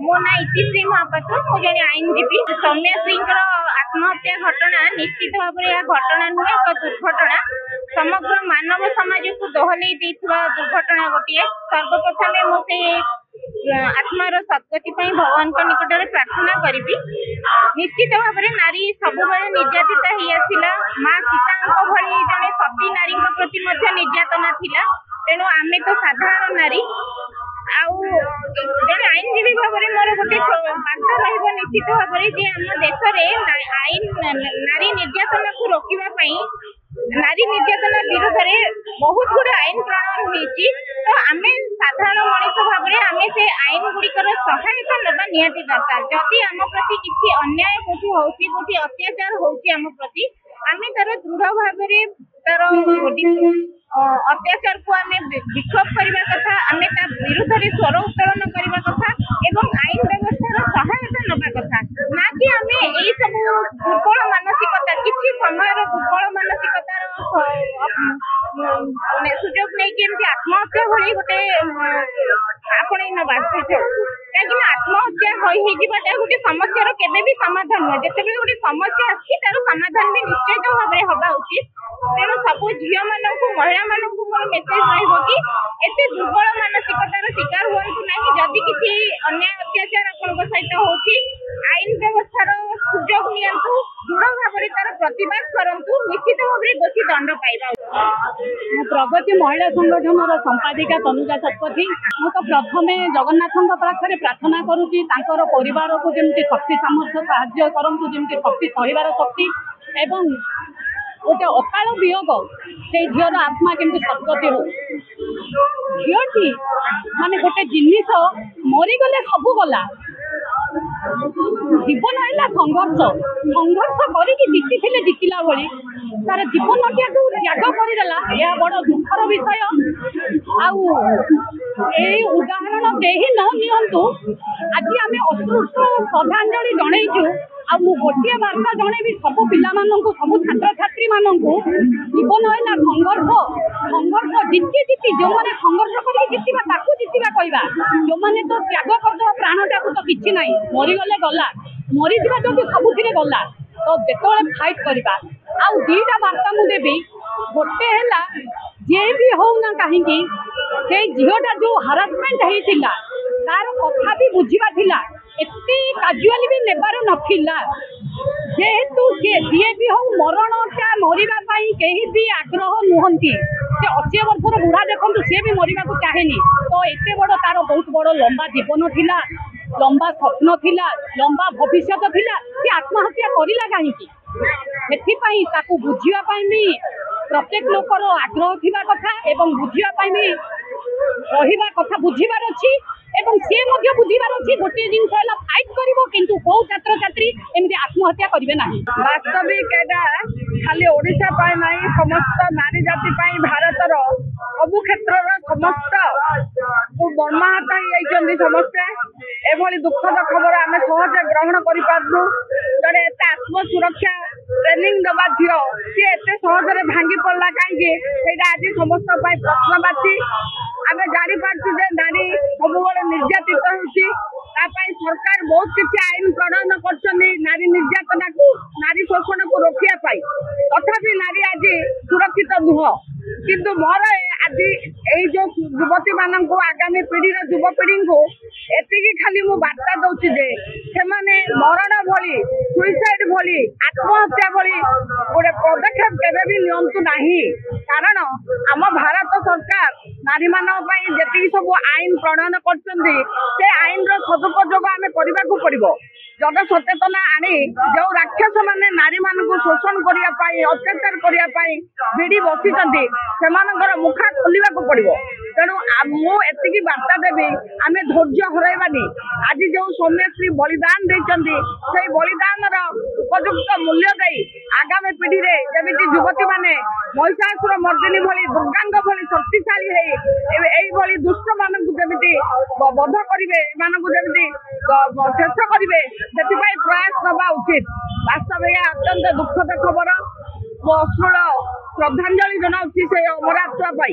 मो ना इतिश्री महापात्र मु जन आईनजीवी सौम्यश्री आत्महत्या घटना निश्चित भाव में यह घटना नुहे एक दुर्घटना समग्र मानव समाज को दोहलई दुर्घटना गोटे सर्वप्रथम मुझे आत्मार सद्गति भगवान निकट में प्रार्थना करी। निश्चित भाव में नारी सब निर्यातित हो आसला माँ सीता भली जड़े सती नारी प्रति निर्यातना थिला तेणु आमे तो साधारण नारी जन आईनजीवी भाव में मोर गोटे बार्ता रहा निश्चित भाव में आम देश में आईन नारी निर्यातना को रोकवा नारी निर्यातना विरोध में बहुत गुड़ा आईन प्रणयन होती तो आम साधारण मनीष भाव में आम से आईन गुड़िकर सहायता नाला निहाती दरकार जदि आम प्रति किसी अन्याय कौटी होती अत्याचार होती आम प्रति आम तार दृढ़ भाव में तार अत्याचार को आम विक्षोभ करने कथा आम विरोध में स्वर उत्तोलन करने कथा एवं आईन व्यवस्थार सहायता नवा कथा ना कि आम यही सब दुर्बल मानसिकता किसी समय दुर्बल मानसिकतार सुजोग नहीं आत्महत्या भली गोटे आपणे नवा कहीं आत्महत्या गोटे समस्या केबे भी समाधान नुहे जिते गोटे समस्या आसी तार समाधान भी निश्चित भाव में हवा उचित तेणु सब झील मान महिला मान मोर मेसेज रही एते दुर्बल मानसिकतार शिकार हूँ ना जदि किसी अन्याय अत्याचार आप सहित होती आईन व्यवस्थार सुजोग नियंतु दृढ़ भाव में तार प्रतिवाद करंतु निश्चित भाव में दोषी दंड पाइबा। प्रगति महिला संगठन संपादिका तनुजा शतपथी मु तो प्रथम जगन्नाथ पाखे प्रार्थना करुच्ची परिवार को जमी शक्ति सामर्थ्य साहाय्य करतु जमी शक्ति सहार शक्ति एवं गोटे अकाल वियोग से झीर आत्मा केमती सद्गति हो झीटी माने गोटे जिनिस मरीगले सब गला जीवन है संघर्ष संघर्ष करके जीति जीतला भाई तार जीवन को त्याग करदेला यह बड़ दुखर विषय उदाहरण दे ही नियंतु आज आम अश्रुष्ट श्रद्धांजलि जनईचु आ गोटे बार्ता जनइबी सब पिला सब छात्र छात्री मानू जीवन है संघर्ष संघर्ष जीति जीति जो मैंने संघर्ष करके जीतवा जीतवा कहवा जो मैंने तो त्याग करदे प्राणटा को तो किसी ना मरीगले गला मरीजा जब सबुथ गला तो जो फाइट करवा आउ दीटा बार्ता मुझे गोटे है जे भी होना कहीं से झीटा जो हारासमेंट होता तार कथा भी बुझा एते काजुआली भी नेबार नथिला जेहेतु जी भी हो मरणटा मरवा कहीं भी आग्रह नुहंती से 80 वर्षर बुढ़ा देखो सी भी मरवा को चाहेनी तो एत बड़ तार बहुत बड़ लंबा जीवन थिला लंबा स्वप्न थिला लंबा भविष्य थिला सी आत्महत्या करिला कहीं से बुझापी भी प्रत्येक लोकर आग्रह थिबा कथा एवं बुझापी भी रहा कथा बुझार अच्छी एवं सी बुझार अच्छी गोटे जिन फाइट कर किंतु कौ छात्र छात्री एमती आत्महत्या करेंगे ना वास्तविक खाली ओडिशा ना समस्त नारी जाति भारतर सबु क्षेत्र समस्त मर्माहत हो समस्ते एभली दुखद खबर आम सहज ग्रहण करूँ जड़े एत आत्मसुरक्षा ट्रेनिंग दबा झील सी एत सहज भांगी पड़ा कहीं आज समस्त प्रश्नवाची आम जापारु नारी सब निर्यातित होती सरकार बहुत किसी आईन प्रणयन कर नारी निर्यातना को नारी शोषण को रोकने तथापि नारी आज सुरक्षित नुह किंतु मोर आज यही जो युवती मान आगामी पीढ़ी युवपीढ़ी को एति खाली मु बार्ता दौची जे से मरण भली सुइसाइड भली आत्महत्या भली गोटे पदक्षेप केबे भी नियंतु नाही कारण आम भारत सरकार नारी मान जी सब आईन प्रणयन कर आईन सदुपयोग आम करने को पड़ो जन सचेतना आनी जो राक्षस मैंने नारी मान शोषण करने अत्याचार करने भिड़ी बसी से मुखा खोलने को पड़ो तेणु मुझे बार्ता देवी आम धैर्य हरइबानी आज जो सौम्यश्री बलिदान देती से बलिदान उपयुक्त मूल्य दे आगामी पीढ़ी में जमी युवती मैंने महिषासुर मर्दिनी भली दुर्गांग भली शक्तिशाली है दुष्ट मानक जमी बध करेंगे जमी शेष करेंगे से प्रयास नवा उचित वास्तव अत्यंत दुखद खबर अश्रुल श्रद्धांजलि जनाऊँ से अमरात्मा।